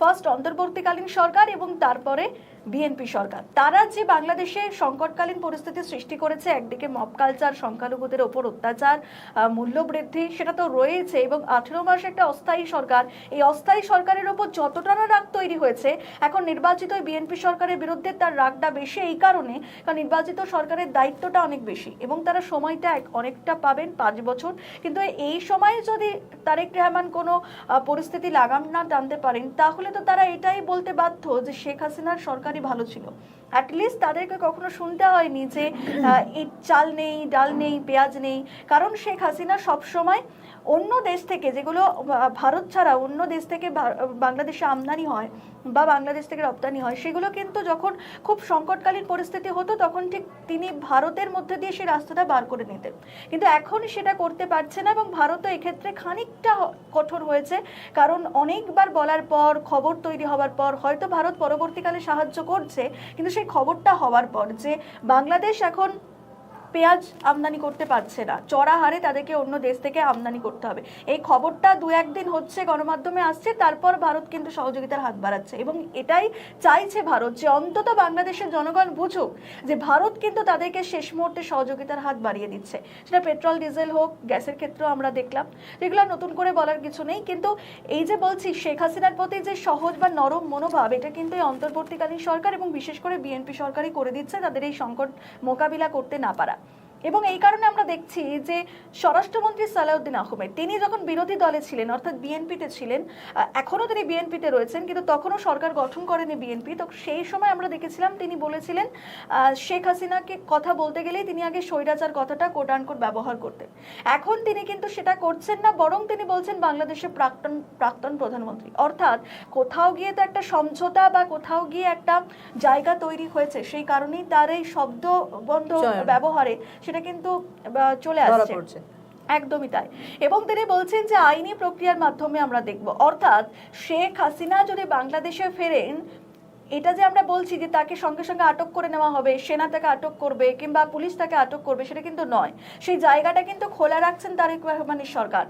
First অন্তর্বর্তীকালীন সরকার এবং তারপরে বিএনপি সরকার, তারা যে বাংলাদেশে সংকটকালীন পরিস্থিতি সৃষ্টি করেছে, একদিকে মব কালচার, সংখ্যালঘুদের ওপর অত্যাচার, মূল্যবৃদ্ধি, সেটা তো রয়েছে, এবং 18 মাস একটা অস্থায়ী সরকার, এই অস্থায়ী সরকারের ওপর যতটা না রাগ তৈরি হয়েছে, এখন নির্বাচিত বিএনপি সরকারের বিরুদ্ধে তার রাগটা বেশি এই কারণে, কারণ নির্বাচিত সরকারের দায়িত্বটা অনেক বেশি এবং তারা সময়টা অনেকটা পাবেন 5 বছর। কিন্তু এই সময়ে যদি তারেক রহমান কোনো পরিস্থিতি লাগাম না টানতে পারেন, তাহলে তো তারা এটাই বলতে বাধ্য যে শেখ হাসিনার সরকারই ভালো ছিল। অ্যাটলিস্ট তাদেরকে কখনো শুনতে হয়নি যে এই চাল নেই, ডাল নেই, পেঁয়াজ নেই, কারণ শেখ হাসিনা সবসময় অন্য দেশ থেকে, যেগুলো ভারত ছাড়া অন্য দেশ থেকে বাংলাদেশে আমদানি হয় বা বাংলাদেশ থেকে রপ্তানি হয়, সেগুলো কিন্তু যখন খুব সংকটকালীন পরিস্থিতি হতো তখন ঠিক তিনি ভারতের মধ্যে দিয়ে সেই রাস্তাটা বার করে নিতেন। কিন্তু এখন সেটা করতে পারছে না এবং ভারতও এক্ষেত্রে খানিকটা কঠোর হয়েছে, কারণ অনেকবার বলার পর, খবর তৈরি হওয়ার পর, হয়তো ভারত পরবর্তীকালে সাহায্য করছে, কিন্তু সেই খবরটা হওয়ার পর যে বাংলাদেশ এখন পেঁয়াজ আমদানি করতে পারছে না, চড়া হারে তাদেরকে অন্য দেশ থেকে আমদানি করতে হবে, এই খবরটা 2-1 দিন হচ্ছে, গণমাধ্যমে আসছে, তারপর ভারত কিন্তু সহযোগিতার হাত বাড়াচ্ছে এবং এটাই চাইছে ভারত যে অন্তত বাংলাদেশের জনগণ বুঝুক যে ভারত কিন্তু তাদেরকে শেষ মুহূর্তে সহযোগিতার হাত বাড়িয়ে দিচ্ছে। সেটা পেট্রোল, ডিজেল হোক, গ্যাসের ক্ষেত্রেও আমরা দেখলাম, যেগুলো নতুন করে বলার কিছু নেই। কিন্তু এই যে বলছি শেখ হাসিনার প্রতি যে সহজ বা নরম মনোভাব, এটা কিন্তু এই অন্তর্বর্তীকালীন সরকার এবং বিশেষ করে বিএনপি সরকারই করে দিচ্ছে তাদের এই সংকট মোকাবিলা করতে না পারা। এবং এই কারণে আমরা দেখছি যে স্বরাষ্ট্রমন্ত্রী সালাউদ্দিন আহমেদ, তিনি যখন বিরোধী দলে ছিলেন, অর্থাৎ বিএনপিতে ছিলেন, এখনও তিনি বিএনপিতে রয়েছেন, কিন্তু তখনও সরকার গঠন করেনি বিএনপি, তো সেই সময় আমরা দেখেছিলাম তিনি বলেছিলেন শেখ হাসিনাকে কথা বলতে গেলেই তিনি আগে স্বৈরাচার কথাটা কোট আনকোট ব্যবহার করতেন। এখন তিনি কিন্তু সেটা করছেন না, বরং তিনি বলছেন বাংলাদেশের প্রাক্তন প্রধানমন্ত্রী। অর্থাৎ কোথাও গিয়ে তো একটা সমঝোতা বা কোথাও গিয়ে একটা জায়গা তৈরি হয়েছে, সেই কারণেই তার এই শব্দবন্ধ ব্যবহারে সেটা কিন্তু চলে আসছে। একদমই তাই। এবং তিনি বলছেন যে আইনি প্রক্রিয়ার মাধ্যমে আমরা দেখব, অর্থাৎ শেখ হাসিনা যদি বাংলাদেশে ফেরেন, এটা যে আমরা বলছি যে তাকে সঙ্গে সঙ্গে আটক করে নেওয়া হবে, সেনা তাকে আটক করবে কিংবা পুলিশ তাকে আটক করবে, সেটা কিন্তু নয়। সেই জায়গাটা কিন্তু খোলা রাখছেন তারেক রহমানের সরকার,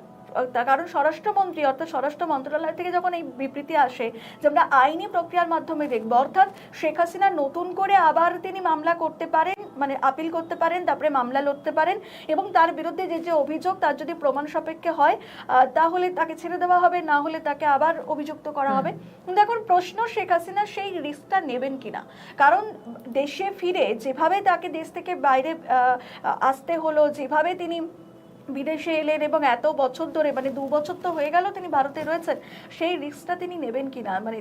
কারণ স্বরাষ্ট্রমন্ত্রী অর্থাৎ স্বরাষ্ট্র মন্ত্রণালয় থেকে যখন এই বিবৃতি আসে যে আমরা আইনি প্রক্রিয়ার মাধ্যমে দেখব, অর্থাৎ শেখ হাসিনা নতুন করে আবার তিনি মামলা করতে পারেন, মানে আপিল করতে পারেন, তারপরে মামলা লড়তে পারেন এবং তার বিরুদ্ধে যে অভিযোগ তার যদি প্রমাণ সাপেক্ষে হয় তাহলে তাকে ছেড়ে দেওয়া হবে, না হলে তাকে আবার অভিযুক্ত করা হবে। কিন্তু এখন প্রশ্ন শেখ হাসিনা সেই রিস্কটা নেবেন কিনা, কারণ দেশে ফিরে যেভাবে তাকে দেশ থেকে বাইরে আসতে হলো, যেভাবে তিনি বিদেশে এলেন এবং এত বছর ধরে, মানে 2 বছর তো হয়ে গেল তিনি ভারতে রয়েছেন, সেই রিস্কটা তিনি নেবেন কিনা, মানে